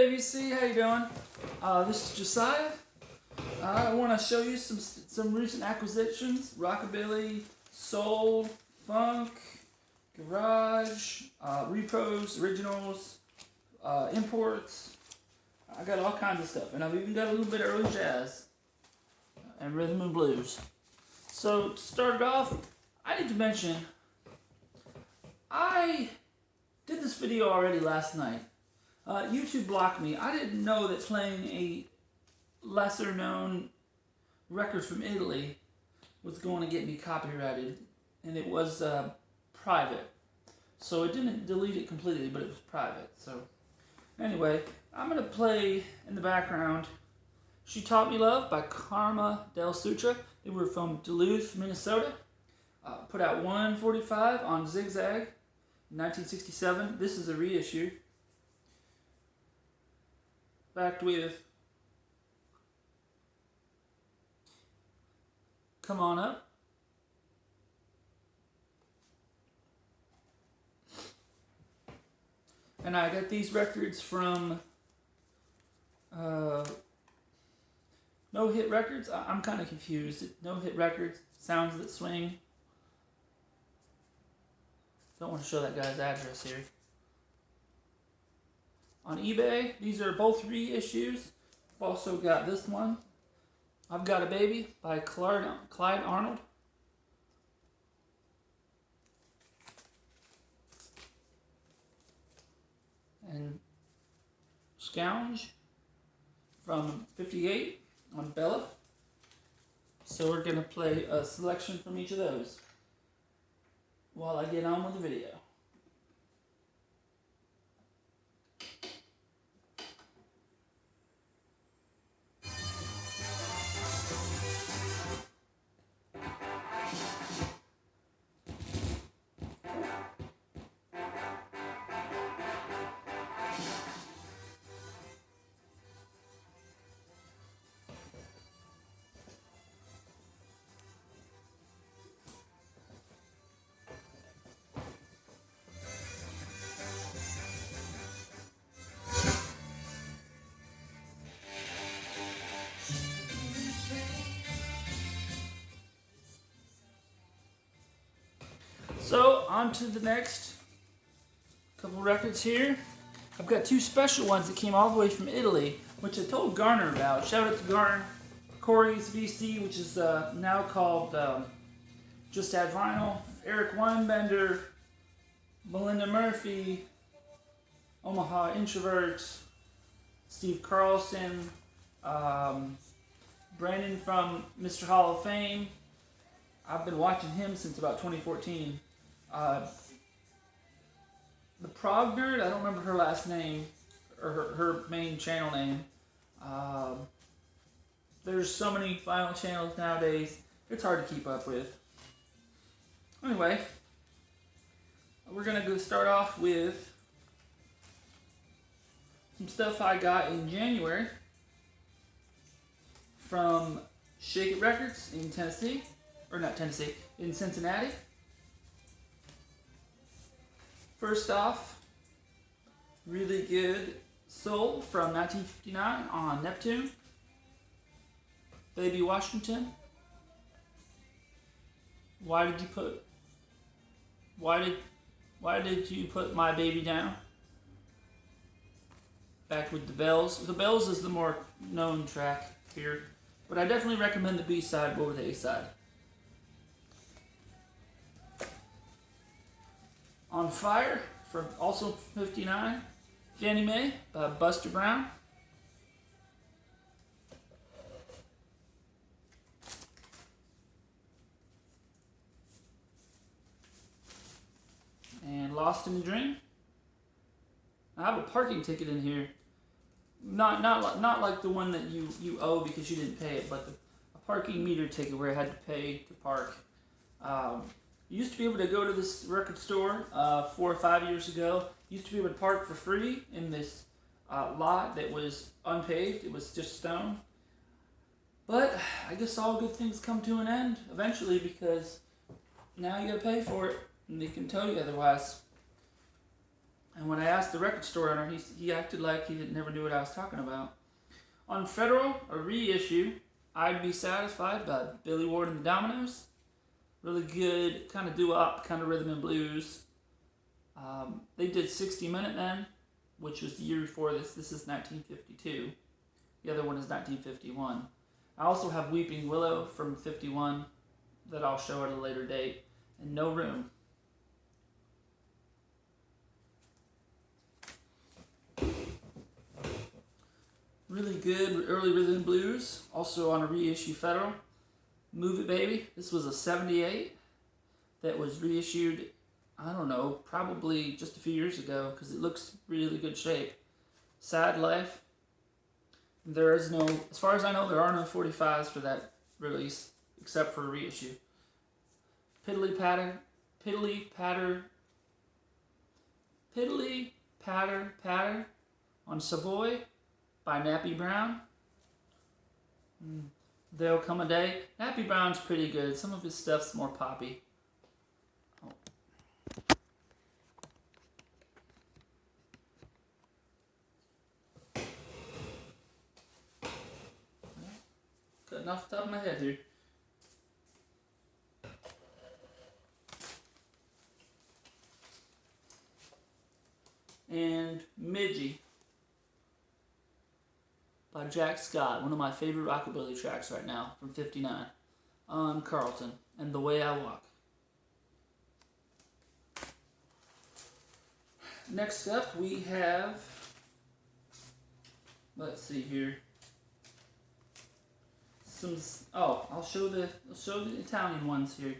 ABC, how you doing? This is Josiah. I want to show you some recent acquisitions: rockabilly, soul, funk, garage, repros, originals, imports. I got all kinds of stuff, and I've even got a little bit of early jazz and rhythm and blues. So to start it off, I need to mention I did this video already last night. YouTube blocked me. I didn't know that playing a lesser known record from Italy was going to get me copyrighted, and it was private. So it didn't delete it completely, but it was private. So anyway, I'm going to play in the background She Taught Me Love by Karma Del Sutra. They were from Duluth, Minnesota. Put out 145 on Zigzag in 1967. This is a reissue. Backed with Come On Up. And I got these records from No Hit Records. I'm kind of confused. No Hit Records, Sounds That Swing. Don't want to show that guy's address here. On eBay, these are both reissues. I've also got this one, I've Got a Baby by Clyde Arnold. And Scourge from 58 on Bella. So we're going to play a selection from each of those while I get on with the video. So, on to the next couple records here. I've got two special ones that came all the way from Italy, which I told Garner about. Shout out to Garner. Corey's VC, which is now called Just Add Vinyl. Eric Weinbender, Melinda Murphy, Omaha Introverts, Steve Carlson, Brandon from Mr. Hall of Fame. I've been watching him since about 2014. The Prog Nerd, I don't remember her last name, or her main channel name. There's so many vinyl channels nowadays, it's hard to keep up with. Anyway, we're going to go start off with some stuff I got in January from Shake It Records in Tennessee. Or not Tennessee, in Cincinnati. First off, really good soul from 1959 on Neptune. Baby Washington. Why did you put my baby down? Back with the Bells. The Bells is the more known track here, but I definitely recommend the B-side over the A-side. On Fire, from also 59, Fannie Mae by Buster Brown. And Lost in a Dream. I have a parking ticket in here. Not like the one that you owe because you didn't pay it, but a parking meter ticket where I had to pay to park. You used to be able to go to this record store 4 or 5 years ago. You used to be able to park for free in this lot that was unpaved. It was just stone. But I guess all good things come to an end eventually, because now you gotta pay for it, and they can tell you otherwise. And when I asked the record store owner, he acted like he never knew what I was talking about. On Federal, a reissue, I'd Be Satisfied by Billy Ward and the Dominoes. Really good, kind of doo-wop, kind of rhythm and blues. They did 60 Minute Men, which was the year before this. This is 1952. The other one is 1951. I also have Weeping Willow from 51 that I'll show at a later date. And No Room. Really good early rhythm and blues. Also on a reissue Federal. Move It Baby. This was a 78 that was reissued, I don't know, probably just a few years ago because it looks really good shape. Sad Life. There is no, as far as I know, there are no 45s for that release except for a reissue. Piddly Patter on Savoy by Nappy Brown. There'll Come a Day. Nappy Brown's pretty good. Some of his stuff's more poppy. Cutting off the top of my head here. And Midgie by Jack Scott, one of my favorite rockabilly tracks right now, from 59, on Carlton, and The Way I Walk. Next up we have, let's see here, I'll show the Italian ones here.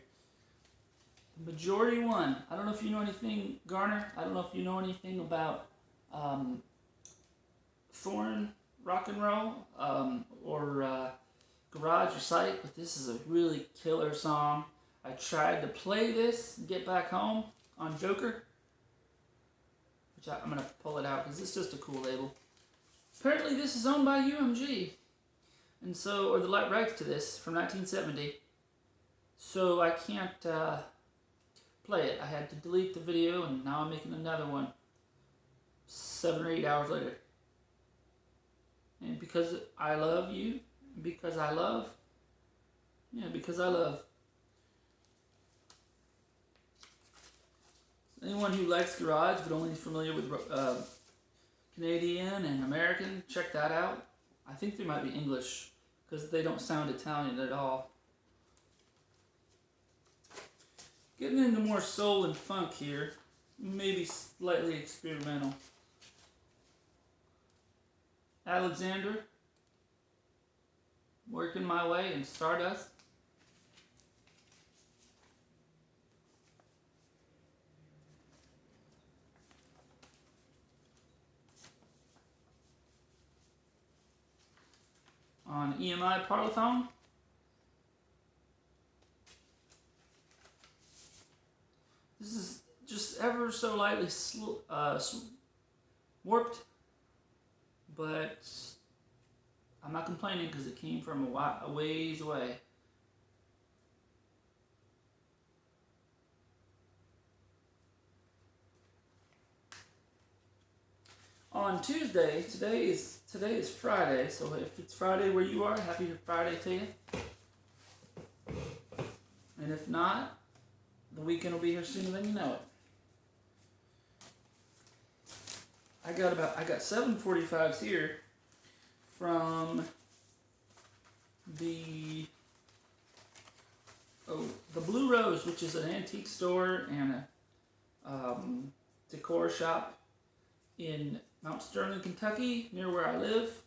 The Majority One. I don't know if you know anything, Garner. I don't know if you know anything about Thorn rock and roll or Garage Recite, but this is a really killer song. I tried to play this and Get Back Home on Joker, which I'm going to pull it out because it's just a cool label. Apparently this is owned by UMG, and so, or the rights to this from 1970, so I can't play it. I had to delete the video, and now I'm making another one 7 or 8 hours later. And because I love you, because I love. Anyone who likes garage but only is familiar with Canadian and American, check that out. I think they might be English because they don't sound Italian at all. Getting into more soul and funk here, maybe slightly experimental. Alexander, Working My Way, and Stardust. On EMI Parlophone. This is just ever so lightly warped, but I'm not complaining because it came from a ways away. On Tuesday, today is Friday, so if it's Friday where you are, happy Friday to you. And if not, the weekend will be here sooner than you know it. I got 745s here from the Blue Rose, which is an antique store and a decor shop in Mount Sterling, Kentucky, near where I live.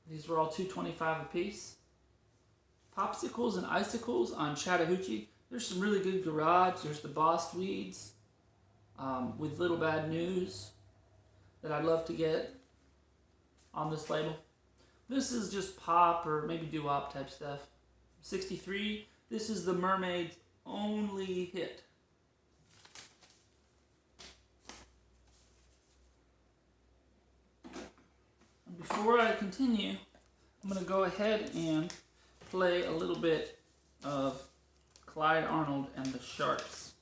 These were all $2.25 a piece. Popsicles and Icicles on Chattahoochee. There's some really good garage. There's the Boss Weeds with Little Bad News that I'd love to get on this label. This is just pop or maybe doo-wop type stuff. 63. This is the Mermaid's only hit. Before I continue, I'm going to go ahead and play a little bit of Clyde Arnold and the Sharks.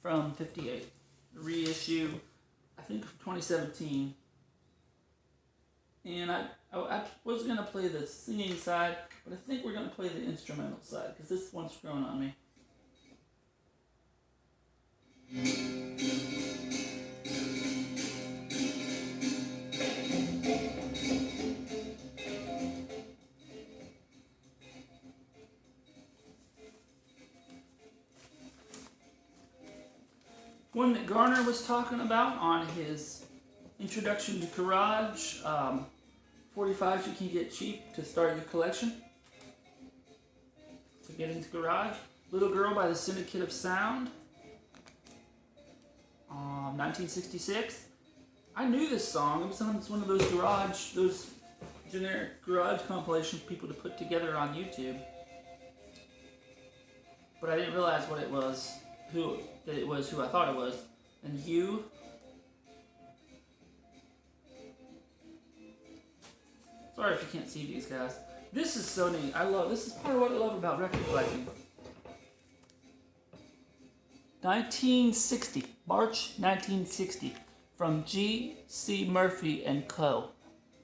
from 58. Reissue, I think, 2017. And I was going to play the singing side, but I think we're going to play the instrumental side, because this one's grown on me. One that Garner was talking about on his Introduction to Garage, 45s you can get cheap to start your collection. To get into garage. Little Girl by the Syndicate of Sound, 1966. I knew this song. It was one of those generic garage compilations people to put together on YouTube. But I didn't realize what it was, who I thought it was. And You. Sorry if you can't see these guys. This is so neat. This is part of what I love about record collecting. 1960, March 1960, from G.C. Murphy and Co.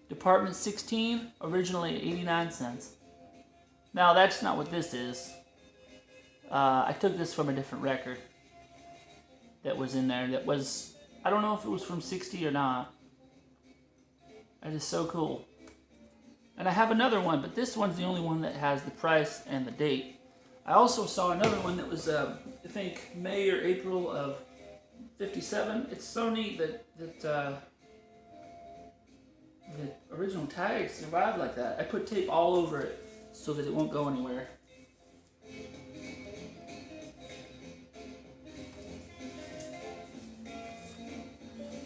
Department 16, originally 89 cents. Now that's not what this is. I took this from a different record that was in there. I don't know if it was from 60 or not. That is so cool. And I have another one, but this one's the only one that has the price and the date. I also saw another one that was, I think, May or April of 57. It's so neat that the original tag survived like that. I put tape all over it so that it won't go anywhere.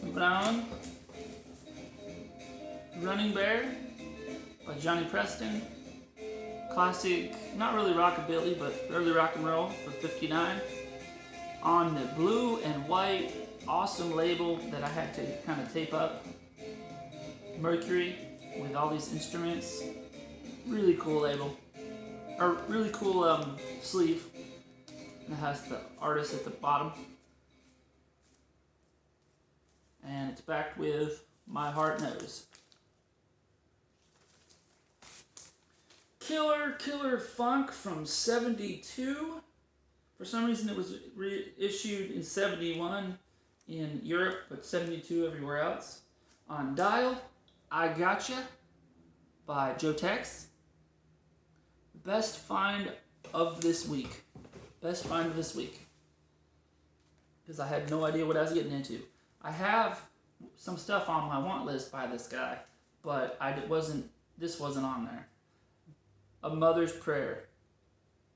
Moving on. Running Bear by Johnny Preston. Classic, not really rockabilly, but early rock and roll for 59. On the blue and white, awesome label that I had to kind of tape up. Mercury with all these instruments. Really cool label. Or really cool sleeve. And it has the artist at the bottom. And it's backed with My Heart Knows. Killer Funk from 72. For some reason it was reissued in 71 in Europe, but 72 everywhere else. On Dial, I Gotcha by Joe Tex. Best find of this week. Best find of this week. Because I had no idea what I was getting into. I have some stuff on my want list by this guy, but this wasn't on there. A Mother's Prayer.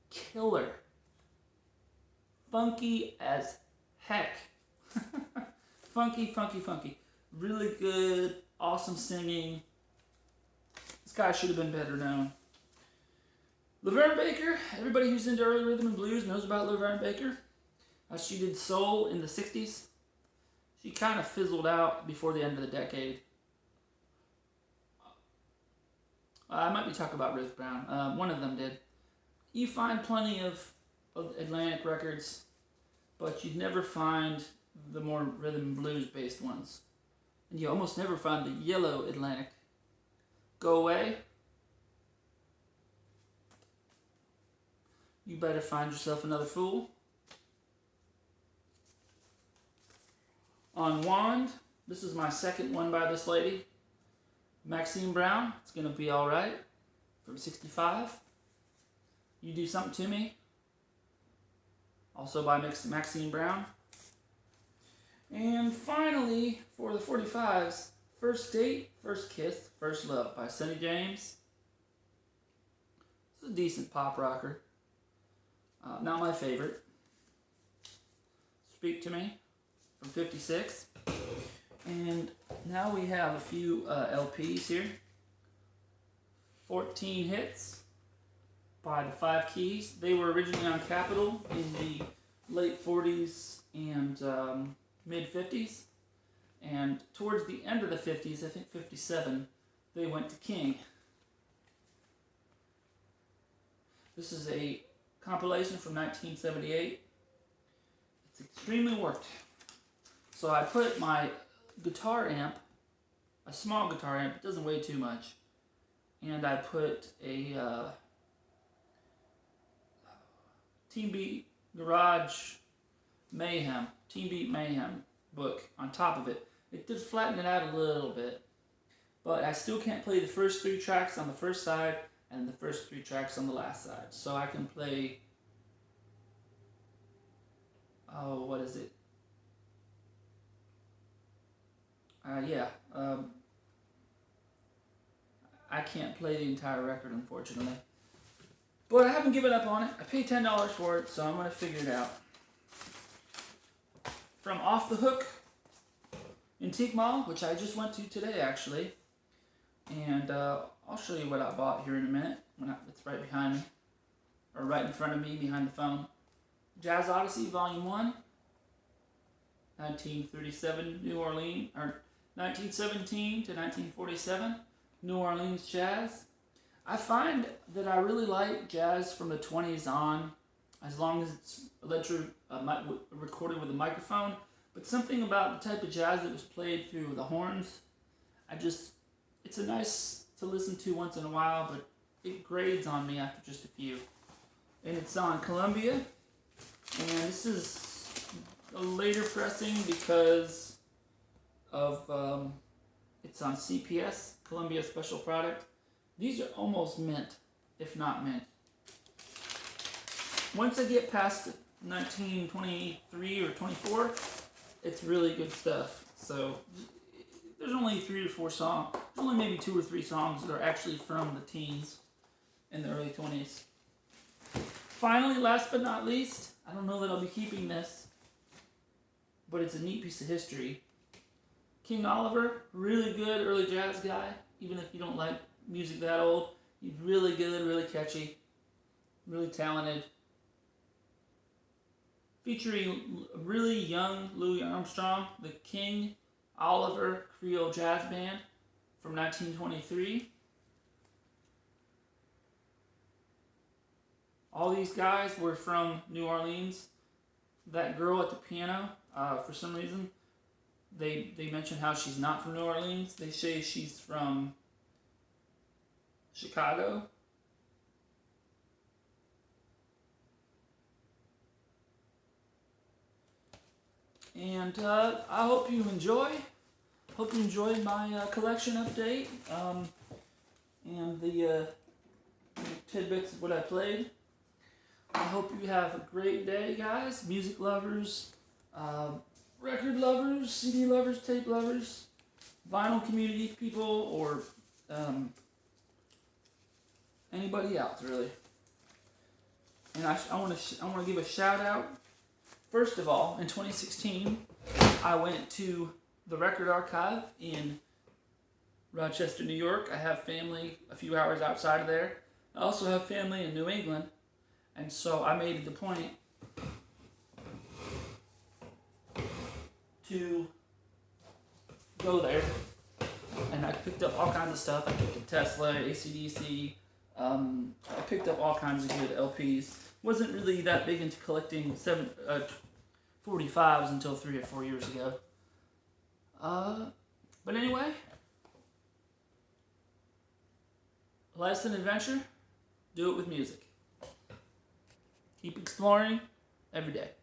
Killer. Funky as heck. Funky. Really good, awesome singing. This guy should have been better known. Laverne Baker. Everybody who's into early rhythm and blues knows about Laverne Baker. She did soul in the 60s. She kind of fizzled out before the end of the decade. I might be talking about Ruth Brown. One of them did. You find plenty of Atlantic records, but you'd never find the more rhythm and blues based ones. And you almost never find the yellow Atlantic. Go Away. You Better Find Yourself Another Fool. On Wand, this is my second one by this lady. Maxine Brown, It's Gonna Be Alright, from 65. You Do Something to Me, also by Maxine Brown. And finally, for the 45s, First Date, First Kiss, First Love by Sonny James. It's a decent pop rocker. Not my favorite. Speak to Me, from 56. And now we have a few LPs here. 14 Hits by the Five Keys. They were originally on Capitol in the late 40s and mid 50s. And towards the end of the 50s, I think 57, they went to King. This is a compilation from 1978. It's extremely warped. So I put my guitar amp, a small guitar amp, it doesn't weigh too much, and I put a Team Beat Garage Mayhem, Team Beat Mayhem book on top of it. It did flatten it out a little bit, but I still can't play the first 3 tracks on the first side and the first 3 tracks on the last side. So I can play, what is it? I can't play the entire record, unfortunately. But I haven't given up on it. I paid $10 for it, so I'm going to figure it out. From Off the Hook Antique Mall, which I just went to today, actually. And I'll show you what I bought here in a minute. It's right behind me, or right in front of me, behind the phone. Jazz Odyssey, Volume 1. 1937 New Orleans, or 1917 to 1947 New Orleans jazz. I find that I really like jazz from the 20s on, as long as it's recorded with a microphone. But something about the type of jazz that was played through the horns, it's a nice to listen to once in a while, but it grades on me after just a few. And it's on Columbia, and this is a later pressing because of it's on CPS, Columbia Special Product. These are almost mint, if not mint. Once I get past 1923 or 24, it's really good stuff. So there's only 3 or 4 songs. There's only maybe 2 or 3 songs that are actually from the teens in the early 20s. Finally, last but not least, I don't know that I'll be keeping this, but it's a neat piece of history. King Oliver, really good early jazz guy, even if you don't like music that old. He's really good, really catchy, really talented. Featuring really young Louis Armstrong, the King Oliver Creole Jazz Band from 1923. All these guys were from New Orleans. That girl at the piano, for some reason, they mention how she's not from New Orleans. They say she's from Chicago. And I hope you enjoy. Hope you enjoyed my collection update and the tidbits of what I played. I hope you have a great day, guys. Music lovers, record lovers, CD lovers, tape lovers, vinyl community people, or anybody else, really. And I want to give a shout out. First of all, in 2016, I went to the Record Archive in Rochester, New York. I have family a few hours outside of there. I also have family in New England. And so I made it the point to go there. And I picked up all kinds of stuff. I picked up Tesla, AC/DC. I picked up all kinds of good LPs. Wasn't really that big into collecting 45s until 3 or 4 years ago. But anyway, life's an adventure. Do it with music. Keep exploring every day.